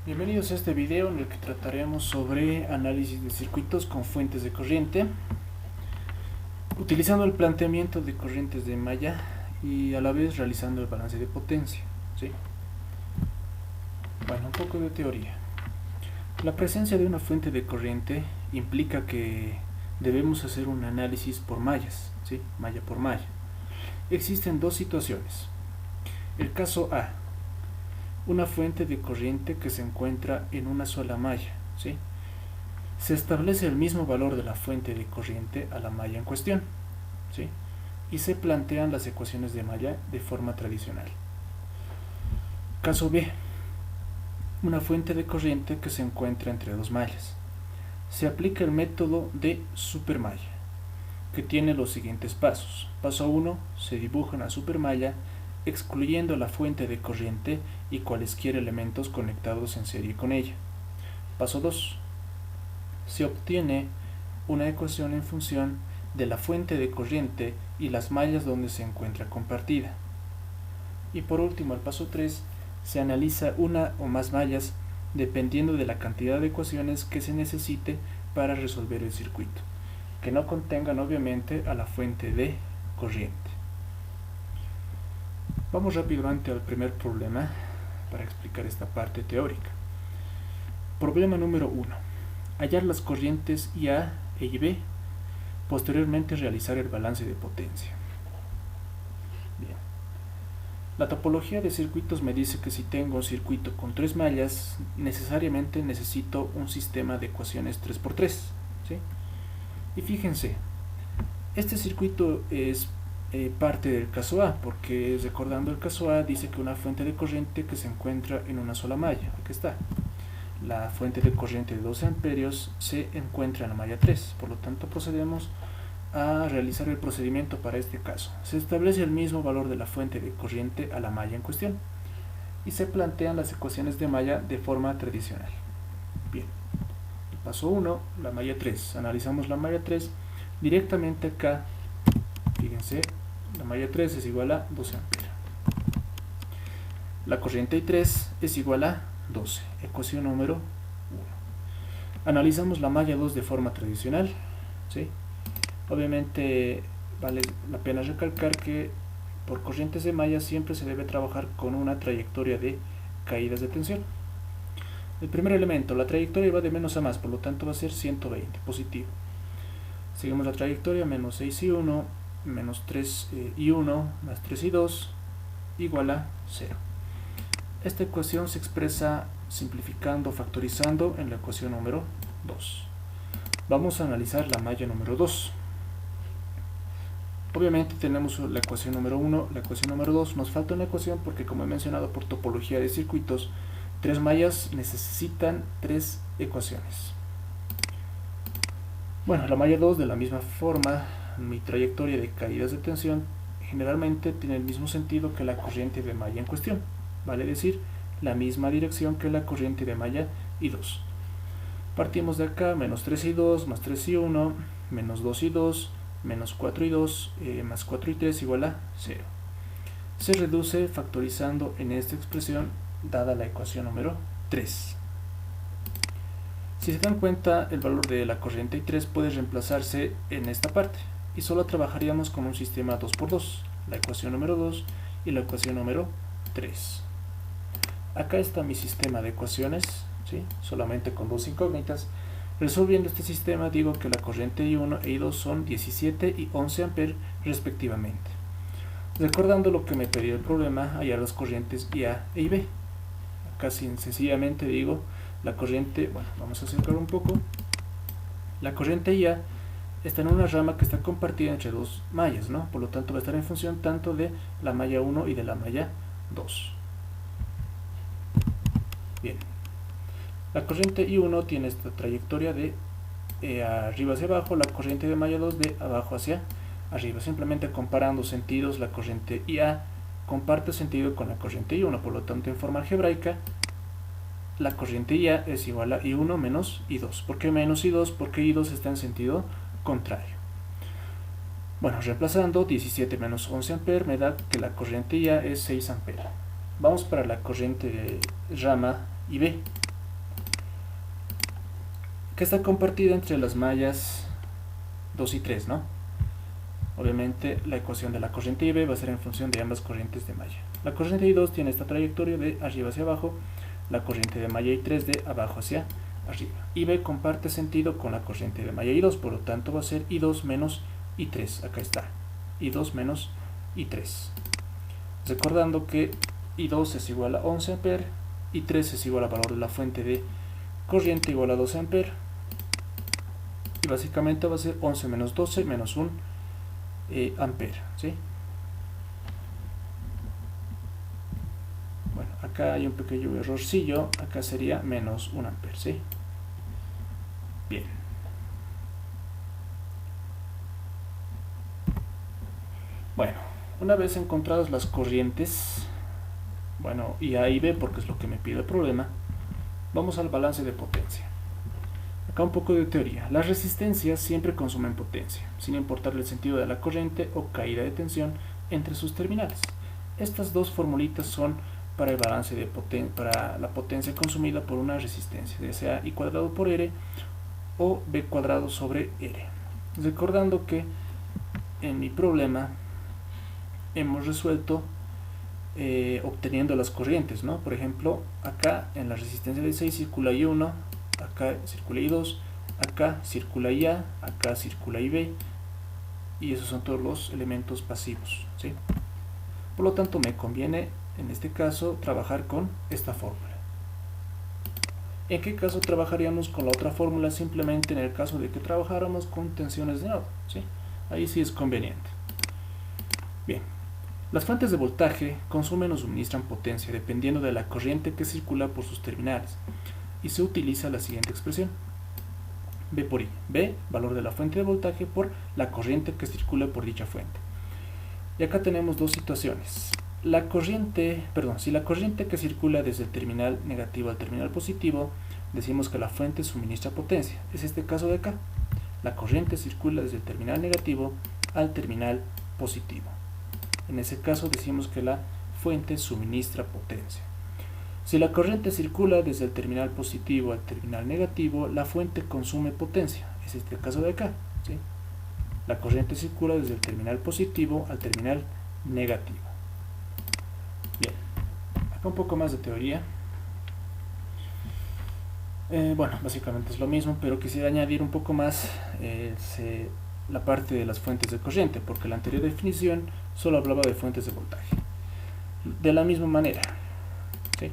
Bienvenidos a este video en el que trataremos sobre análisis de circuitos con fuentes de corriente utilizando el planteamiento de corrientes de malla y a la vez realizando el balance de potencia, ¿sí? Bueno, un poco de teoría. La presencia de una fuente de corriente implica que debemos hacer un análisis por mallas, ¿sí? Malla por malla. Existen dos situaciones. El caso A: una fuente de corriente que se encuentra en una sola malla, ¿sí? Se establece el mismo valor de la fuente de corriente a la malla en cuestión, ¿sí? Y se plantean las ecuaciones de malla de forma tradicional. Caso B: una fuente de corriente que se encuentra entre dos mallas. Se aplica el método de supermalla, que tiene los siguientes pasos. Paso 1: se dibuja una supermalla excluyendo la fuente de corriente y cualesquier elementos conectados en serie con ella. Paso 2: se obtiene una ecuación en función de la fuente de corriente y las mallas donde se encuentra compartida. Y por último, el paso 3: se analiza una o más mallas dependiendo de la cantidad de ecuaciones que se necesite para resolver el circuito, que no contengan obviamente a la fuente de corriente. Vamos rápidamente al primer problema para explicar esta parte teórica. Problema número 1: hallar las corrientes IA e IB, posteriormente realizar el balance de potencia. Bien. La topología de circuitos me dice que si tengo un circuito con 3 mallas, necesariamente necesito un sistema de ecuaciones 3×3, ¿sí? Y fíjense, este circuito es parte del caso A, porque recordando el caso A dice que una fuente de corriente que se encuentra en una sola malla, aquí está. La fuente de corriente de 12 amperios se encuentra en la malla 3, por lo tanto procedemos a realizar el procedimiento para este caso. Se establece el mismo valor de la fuente de corriente a la malla en cuestión y se plantean las ecuaciones de malla de forma tradicional. Bien, el paso 1, la malla 3. Analizamos la malla 3 directamente acá. Fíjense, la malla 3 es igual a 12 amperios. La corriente I3 es igual a 12, ecuación número 1. Analizamos la malla 2 de forma tradicional, ¿sí? Obviamente vale la pena recalcar que por corrientes de malla siempre se debe trabajar con una trayectoria de caídas de tensión. El primer elemento, la trayectoria va de menos a más, por lo tanto va a ser 120, positivo. Seguimos la trayectoria, menos 6 y 1, menos 3 y 1, más 3 y 2, igual a 0. Esta ecuación se expresa simplificando, factorizando en la ecuación número 2. Vamos a analizar la malla número 2. Obviamente tenemos la ecuación número 1, la ecuación número 2. Nos falta una ecuación porque, como he mencionado por topología de circuitos, 3 mallas necesitan 3 ecuaciones. Bueno, la malla 2, de la misma forma, mi trayectoria de caídas de tensión generalmente tiene el mismo sentido que la corriente de malla en cuestión, vale decir, la misma dirección que la corriente de malla I2. Partimos de acá, menos 3 y 2, más 3 y 1, menos 2 y 2, menos 4 y 2, más 4 y 3 igual a 0. Se reduce factorizando en esta expresión dada la ecuación número 3. Si se dan cuenta, el valor de la corriente I3 puede reemplazarse en esta parte y solo trabajaríamos con un sistema 2×2, la ecuación número 2 y la ecuación número 3. Acá está mi sistema de ecuaciones, ¿sí? Solamente con dos incógnitas. Resolviendo este sistema digo que la corriente I1 e I2 son 17 y 11 amperes respectivamente. Recordando lo que me pedía el problema, hallar las corrientes IA e IB. Acá sencillamente digo la corriente, bueno, vamos a acercar un poco. La corriente IA está en una rama que está compartida entre dos mallas, ¿no? Por lo tanto va a estar en función tanto de la malla 1 y de la malla 2. Bien, la corriente I1 tiene esta trayectoria de arriba hacia abajo, la corriente de malla 2 de abajo hacia arriba. Simplemente comparando sentidos, la corriente IA comparte sentido con la corriente I1, por lo tanto en forma algebraica la corriente IA es igual a I1 menos I2. ¿Por qué menos I2? Porque I2 está en sentido contrario. Bueno, reemplazando 17 menos 11 amperes me da que la corriente IA es 6 amperes. Vamos para la corriente de rama IB. que está compartida entre las mallas 2 y 3, ¿no? Obviamente la ecuación de la corriente IB va a ser en función de ambas corrientes de malla. La corriente I2 tiene esta trayectoria de arriba hacia abajo, la corriente de malla I3 de abajo hacia arriba. IB comparte sentido con la corriente de malla I2, por lo tanto va a ser I2 menos I3, acá está, I2 menos I3. Recordando que I2 es igual a 11 A, I3 es igual al valor de la fuente de corriente igual a 12 A, y básicamente va a ser 11 menos 12 menos 1 ampere, ¿sí? Bueno, acá hay un pequeño errorcillo, acá sería menos 1 ampere, ¿sí? Bien. Bueno, una vez encontradas las corrientes, bueno, y A y B, porque es lo que me pide el problema, vamos al balance de potencia. Acá un poco de teoría. Las resistencias siempre consumen potencia, sin importar el sentido de la corriente o caída de tensión entre sus terminales. Estas dos formulitas son para el balance de para la potencia consumida por una resistencia, ya sea I cuadrado por R o B cuadrado sobre R. Recordando que en mi problema hemos resuelto obteniendo las corrientes, ¿no? Por ejemplo, acá en la resistencia de 6 circula I1, acá circula I2, acá circula IA, acá circula IB, y esos son todos los elementos pasivos, ¿sí? Por lo tanto, me conviene en este caso trabajar con esta fórmula. ¿En qué caso trabajaríamos con la otra fórmula? Simplemente en el caso de que trabajáramos con tensiones de nodo, ¿sí? Ahí sí es conveniente. Bien, las fuentes de voltaje consumen o suministran potencia dependiendo de la corriente que circula por sus terminales, y se utiliza la siguiente expresión: B por I. B, valor de la fuente de voltaje por la corriente que circula por dicha fuente. Y acá tenemos dos situaciones. Si la corriente que circula desde el terminal negativo al terminal positivo, decimos que la fuente suministra potencia. Es este caso de acá. La corriente circula desde el terminal negativo al terminal positivo. En ese caso decimos que la fuente suministra potencia. Si la corriente circula desde el terminal positivo al terminal negativo, la fuente consume potencia. Es este caso de acá, ¿sí? La corriente circula desde el terminal positivo al terminal negativo. Bien, acá un poco más de teoría. Bueno, básicamente es lo mismo, pero quisiera añadir un poco más la parte de las fuentes de corriente, porque la anterior definición solo hablaba de fuentes de voltaje. De la misma manera, ¿sí?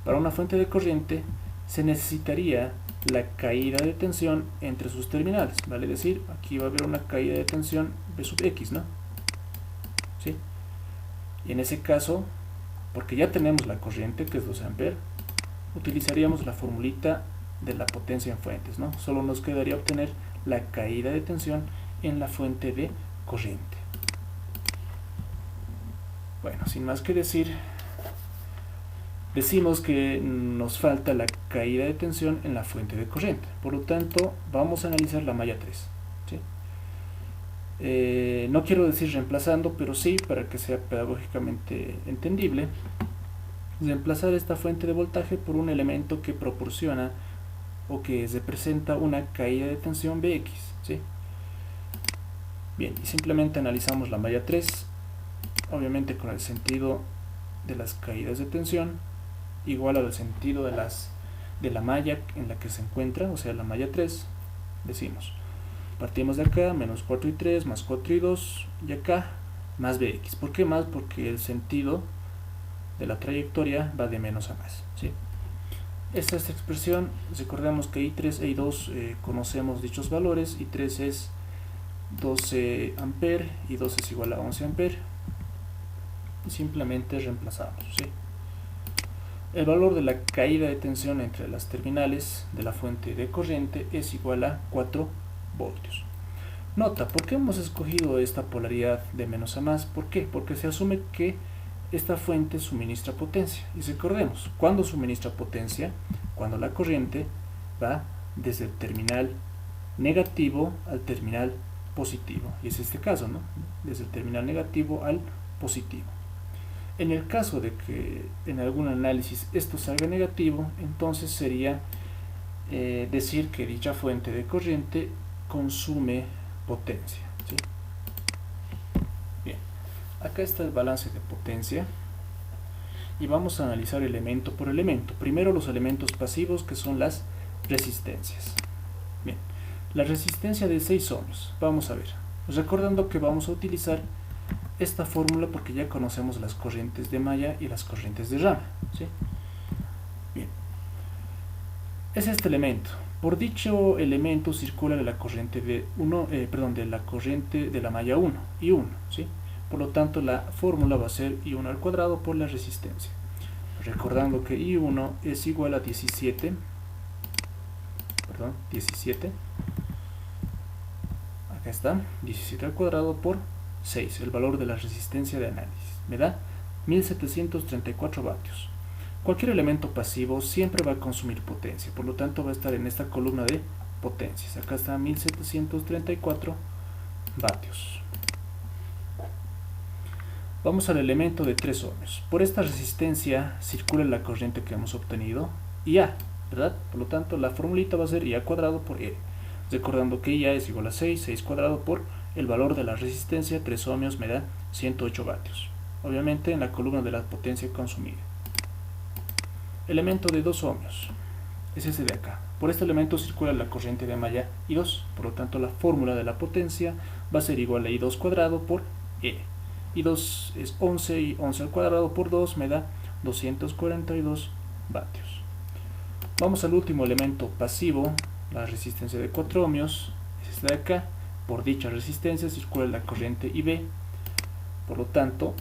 Para una fuente de corriente se necesitaría la caída de tensión entre sus terminales, vale decir, aquí va a haber una caída de tensión B sub X, ¿no? ¿Sí? Y en ese caso, porque ya tenemos la corriente, que es 12 A, utilizaríamos la formulita de la potencia en fuentes, ¿no? Solo nos quedaría obtener la caída de tensión en la fuente de corriente. Bueno, sin más que decir, decimos que nos falta la caída de tensión en la fuente de corriente. Por lo tanto, vamos a analizar la malla 3, ¿sí? No quiero decir reemplazando, pero sí, para que sea pedagógicamente entendible, reemplazar esta fuente de voltaje por un elemento que proporciona o que representa una caída de tensión Bx, ¿sí? Bien, y simplemente analizamos la malla 3, obviamente con el sentido de las caídas de tensión igual al sentido de la malla en la que se encuentra, o sea, la malla 3. Decimos, partimos de acá, menos 4 y 3, más 4 y 2, y acá, más Bx. ¿Por qué más? Porque el sentido de la trayectoria va de menos a más, ¿sí? Esta es la expresión. Recordemos que I3 e I2 conocemos dichos valores. I3 es 12 A, I2 es igual a 11 A, y simplemente reemplazamos, ¿sí? El valor de la caída de tensión entre las terminales de la fuente de corriente es igual a 4 voltios. Nota, ¿por qué hemos escogido esta polaridad de menos a más? ¿Por qué? Porque se asume que esta fuente suministra potencia. Y recordemos, ¿cuándo suministra potencia? Cuando la corriente va desde el terminal negativo al terminal positivo. Y es este caso, ¿no? Desde el terminal negativo al positivo. En el caso de que en algún análisis esto salga negativo, entonces sería decir que dicha fuente de corriente consume potencia, ¿sí? Bien, acá está el balance de potencia y vamos a analizar elemento por elemento. Primero los elementos pasivos, que son las resistencias. Bien, la resistencia de 6 ohms, vamos a ver, recordando que vamos a utilizar esta fórmula porque ya conocemos las corrientes de malla y las corrientes de rama, ¿sí? Bien, es este elemento. Por dicho elemento circula la corriente de la corriente de la malla 1, I1, ¿sí? Por lo tanto, la fórmula va a ser I1 al cuadrado por la resistencia. Recordando que I1 es igual a 17, acá está, 17 al cuadrado por 6, el valor de la resistencia de análisis, me da 1734 vatios. Cualquier elemento pasivo siempre va a consumir potencia, por lo tanto va a estar en esta columna de potencias. Acá está 1734 vatios. Vamos al elemento de 3 ohms. Por esta resistencia circula la corriente que hemos obtenido, IA, ¿verdad? Por lo tanto, la formulita va a ser IA cuadrado por E. Recordando que IA es igual a 6 cuadrado por el valor de la resistencia, 3 ohmios me da 108 vatios. Obviamente en la columna de la potencia consumida. Elemento de 2 ohmios, es ese de acá. Por este elemento circula la corriente de malla I2, por lo tanto la fórmula de la potencia va a ser igual a I2 cuadrado por E. I2 es 11 y 11 al cuadrado por 2 me da 242 vatios. Vamos al último elemento pasivo, la resistencia de 4 ohmios, es esta de acá. Por dicha resistencia circula la corriente IB, por lo tanto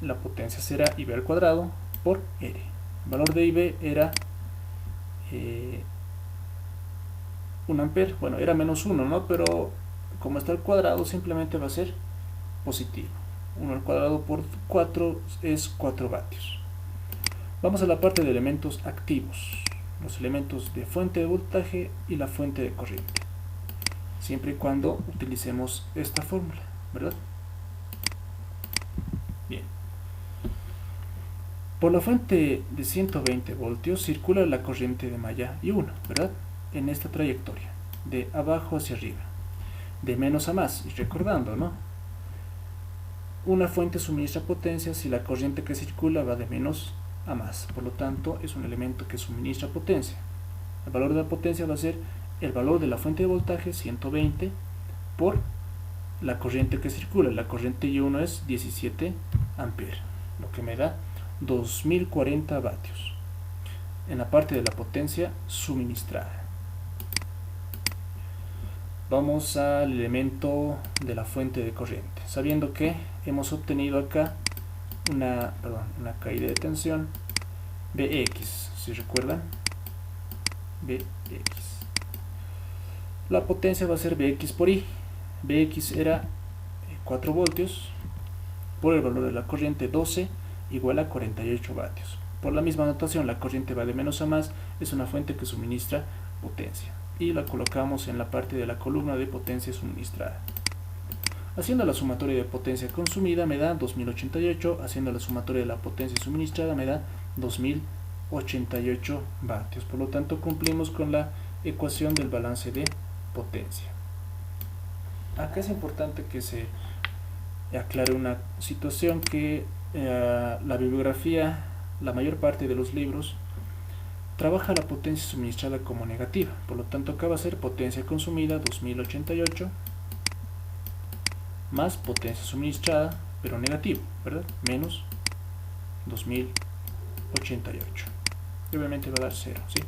la potencia será IB al cuadrado por R. El valor de IB era 1 ampere, bueno, era menos 1, ¿no? Pero como está al cuadrado simplemente va a ser positivo. 1 al cuadrado por 4 es 4 vatios. Vamos a la parte de elementos activos, los elementos de fuente de voltaje y la fuente de corriente, siempre y cuando utilicemos esta fórmula, ¿verdad? Bien. Por la fuente de 120 voltios circula la corriente de malla I1, ¿verdad? En esta trayectoria, de abajo hacia arriba, de menos a más, y recordando, ¿no? Una fuente suministra potencia si la corriente que circula va de menos a más, por lo tanto es un elemento que suministra potencia. El valor de la potencia va a ser el valor de la fuente de voltaje, 120, por la corriente que circula. La corriente I1 es 17 amperes, lo que me da 2040 vatios en la parte de la potencia suministrada. Vamos al elemento de la fuente de corriente, sabiendo que hemos obtenido acá una caída de tensión Bx, si recuerdan, Bx. La potencia va a ser Bx por I. Bx era 4 voltios por el valor de la corriente 12 igual a 48 vatios. Por la misma notación, la corriente va de menos a más, es una fuente que suministra potencia y la colocamos en la parte de la columna de potencia suministrada. Haciendo la sumatoria de potencia consumida me da 2088, haciendo la sumatoria de la potencia suministrada me da 2088 vatios. Por lo tanto, cumplimos con la ecuación del balance de potencia. Acá es importante que se aclare una situación, que la bibliografía, la mayor parte de los libros, trabaja la potencia suministrada como negativa. Por lo tanto, acá va a ser potencia consumida 2088 más potencia suministrada, pero negativo, ¿verdad? Menos 2088. Y obviamente va a dar 0, ¿sí?